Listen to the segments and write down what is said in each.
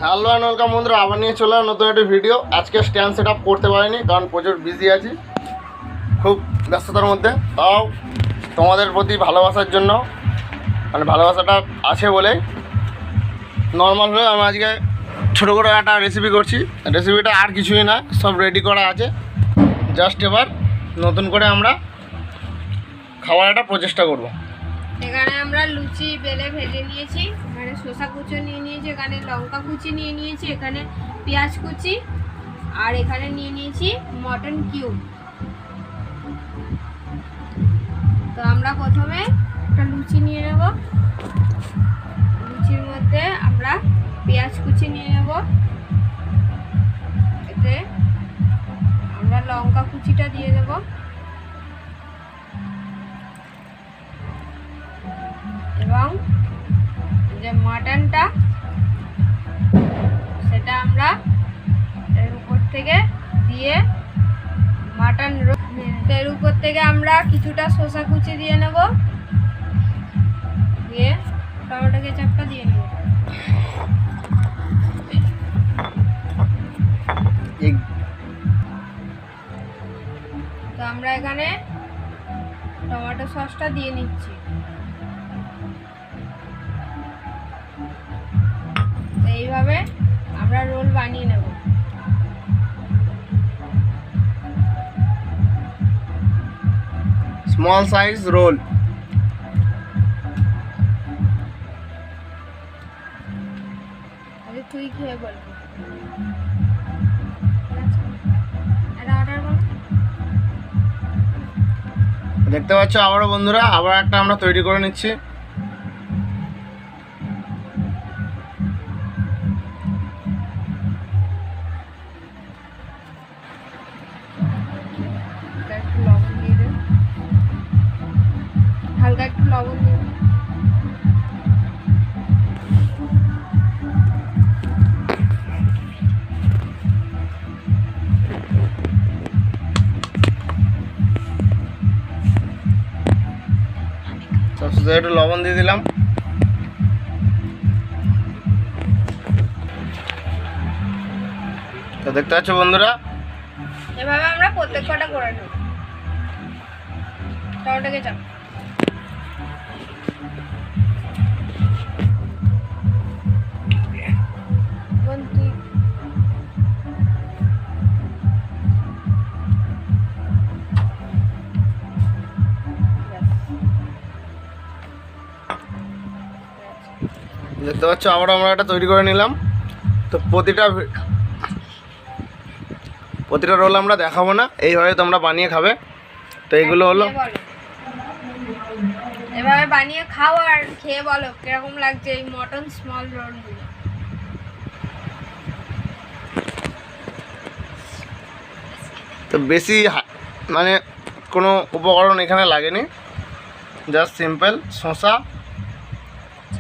Hello and welcome বন্ধুরা, আবার নিয়ে চলে এলাম নতুন একটি ভিডিও। আজকে স্ট্যান্ড সেট আপ করতে পারিনি কারণ প্রচুর বিজি আছি, খুব ব্যস্ততার মধ্যে। তাও তোমাদের প্রতি ভালোবাসার জন্য, মানে ভালোবাসাটা আছে বলে নর্মাল হয়ে আমি আজকে ছোটো করে একটা রেসিপি করছি। রেসিপিটা আর কিছুই না, সব রেডি করা আছে, জাস্ট এবার নতুন করে আমরা খাওয়ার একটা প্রচেষ্টা করব। এখানে আমরা লুচি বেলে ভেজে নিয়েছি, এখানে শসা কুচি নিয়ে নিয়েছি, এখানে লঙ্কা কুচি নিয়ে নিয়েছি, এখানে পেঁয়াজ কুচি, আর এখানে নিয়ে নিয়েছি মটন কিউব। তো আমরা প্রথমে একটা লুচি নিয়ে নেব, লুচির মধ্যে আমরা পেঁয়াজ কুচি নিয়ে নেব, এতে আমরা লঙ্কা কুচিটা দিয়ে দেব, এবং যে মাটনটা সেটা আমরা এর উপর থেকে দিয়ে এর উপর থেকে আমরা কিছুটা শসা কুচি দিয়ে নেব, দিয়ে টমেটো কেচাপটা দিয়ে নেব। তো আমরা এখানে টমেটো সসটা দিয়ে নিচ্ছি। এইভাবে আমরা রোল বানিয়ে নেব। Small size roll. আরে তুই খেয়ে বলবি, এটা অর্ডার কর। দেখতে পাচ্ছ আবারও বন্ধুরা, আবার একটা আমরা তৈরি করে নিচ্ছি। একটু লবণ দিয়ে দে, হালকা একটু লবণ দিয়ে দে। সবশেষে একটু লবণ দিয়ে দিলাম। তো দেখতে পাচ্ছ বন্ধুরা, এভাবে আমরা প্রত্যেক কটা করে নেব। টমেটো কেচাপ তুই দেখতে পাচ্ছ আবার আমরা একটা তৈরি করে নিলাম। তো প্রতিটা রোল আমরা দেখাবো না, এইভাবে তোমরা বানিয়ে খাবে। তো এইগুলো হলো, এভাবে বানিয়ে খাও আর খেয়ে বলো কিরকম লাগছে এই মটন স্মল রোলগুলো। তো বেশি মানে কোনো উপকরণ এখানে লাগেনি, জাস্ট সিম্পল শসা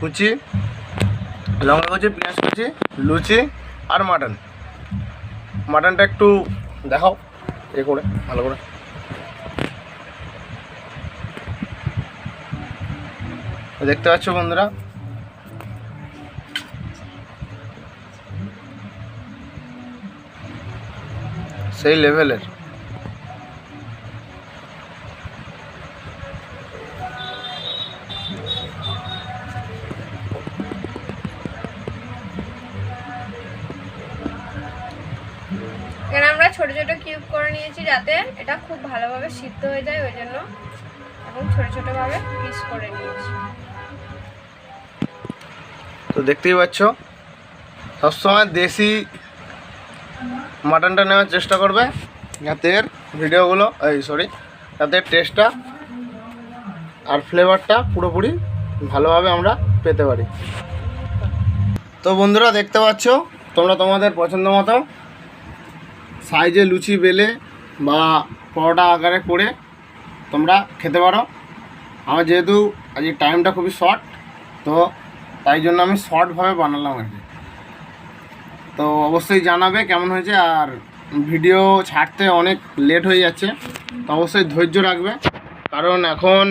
কুচি, লঙ্কা কুচি, পেঁয়াজ কুচি, লুচি আর মাটনটা একটু দেখাও এ করে ভালো করে। দেখতে পাচ্ছ বন্ধুরা, সেই লেভেলের। এখানে আমরা ছোট ছোট কিউব করে নিয়েছি যাতে এটা খুব ভালোভাবে সিদ্ধ হয়ে যায়, ওই জন্য এখন ছোট ছোট ভাবে পিস করে নিয়েছি। তো দেখতেই পাচ্ছ, সবসময় দেশি মাটনটা নেওয়ার চেষ্টা করবে, যাতে এর ভিডিওগুলো যাতে টেস্টটা আর ফ্লেভারটা পুরোপুরি ভালোভাবে আমরা পেতে পারি। তো বন্ধুরা দেখতে পাচ্ছ, তোমরা তোমাদের পছন্দ মতো সাইজে লুচি বেলে বা পরোটা আকারে করে তোমরা খেতে পারো। আমার যেহেতু আজকে টাইমটা খুবই শর্ট, তো তাই জন্য আমি শর্টভাবে বানালাম আর কি। তো অবশ্যই জানাবে কেমন হয়েছে, আর ভিডিও ছাড়তে অনেক লেট হয়ে যাচ্ছে, তো অবশ্যই ধৈর্য রাখবে, কারণ এখন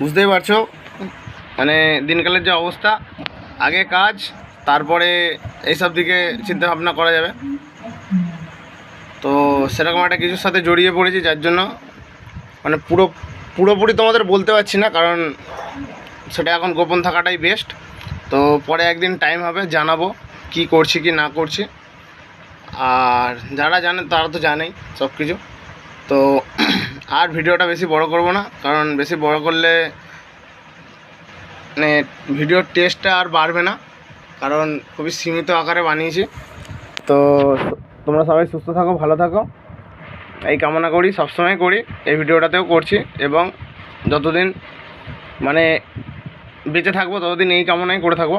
বুঝতেই পারছো মানে দিনকালের যে অবস্থা, আগে কাজ তারপরে এইসব দিকে চিন্তা ভাবনা করা যাবে। তো সেরকম একটা কিছুর সাথে জড়িয়ে পড়েছি, যার জন্য মানে পুরোপুরি তোমাদের বলতে পারছি না, কারণ সেটা এখন গোপন থাকাটাই বেস্ট। তো পরে একদিন টাইম হবে, জানাবো কি করছি কি না করছি। আর যারা জানে তারা তো জানেই সব কিছু। তো আর ভিডিওটা বেশি বড় করব না, কারণ বেশি বড় করলে মানে ভিডিওর টেস্টটা আর বাড়বে না, কারণ খুবই সীমিত আকারে বানিয়েছি। তো তোমরা সবাই সুস্থ থাকো, ভালো থাকো, এই কামনা করি, সবসময় করি, এই ভিডিওটাতেও করছি। এবং যতদিন মানে বেঁচে থাকবো ততদিন এই কামনাই করে থাকবো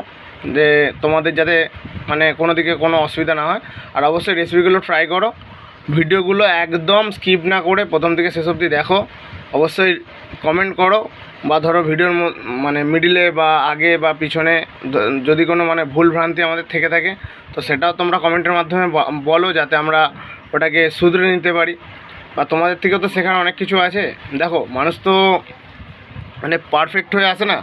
যে তোমাদের যাতে মানে কোনো দিকে কোনো অসুবিধা না হয়। আর অবশ্যই রেসিপিগুলো ট্রাই করো, ভিডিওগুলো একদম স্কিপ না করে প্রথম থেকে শেষ অবধি দেখো। অবশ্যই কমেন্ট করো, বা ধরো ভিডিওর মানে মিডিলে বা আগে বা পিছনে যদি কোনো মানে ভুল ভ্রান্তি আমাদের থেকে থাকে, তো সেটাও তোমরা কমেন্টের মাধ্যমে বলো, যাতে আমরা ওটাকে শুধরে নিতে পারি। বা তোমাদের থেকেও তো শেখার অনেক কিছু আছে। দেখো, মানুষ তো মানে পারফেক্ট হয়ে আসে না,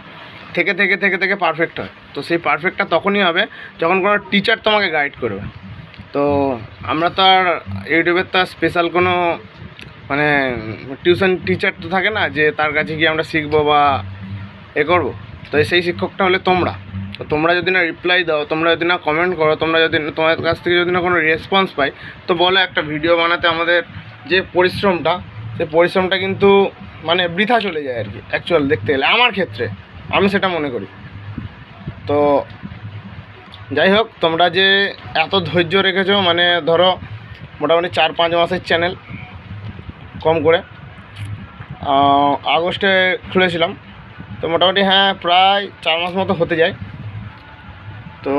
থেকে থেকে থেকে থেকে পারফেক্ট হয়। তো সেই পারফেক্টটা তখনই হবে যখন কোনো টিচার তোমাকে গাইড করবে। তো আমরা তো আর ইউটিউবের তো স্পেশাল কোনো মানে টিউশন টিচার তো থাকে না যে তার কাছে গিয়ে আমরা শিখবো বা এ করবো। তো সেই শিক্ষকটা হলে তোমরা। তো তোমরা যদি না রিপ্লাই দাও, তোমরা যদি না কমেন্ট করো, তোমরা যদি তোমার কাছ থেকে যদি না কোনো রেসপন্স পাই, তো বলো একটা ভিডিও বানাতে আমাদের যে পরিশ্রমটা, সেই পরিশ্রমটা কিন্তু মানে বৃথা চলে যায় আর কি, অ্যাকচুয়াল দেখতে গেলে আমার ক্ষেত্রে আমি সেটা মনে করি। তো যাই হোক, তোমরা যে এত ধৈর্য রেখেছো, মানে ধরো মোটামুটি 4-5 মাসের চ্যানেল কম করে, আগস্টে খুলেছিলাম, তো মোটামুটি হ্যাঁ প্রায় 4 মাস মতো হতে যায়। তো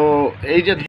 এই যে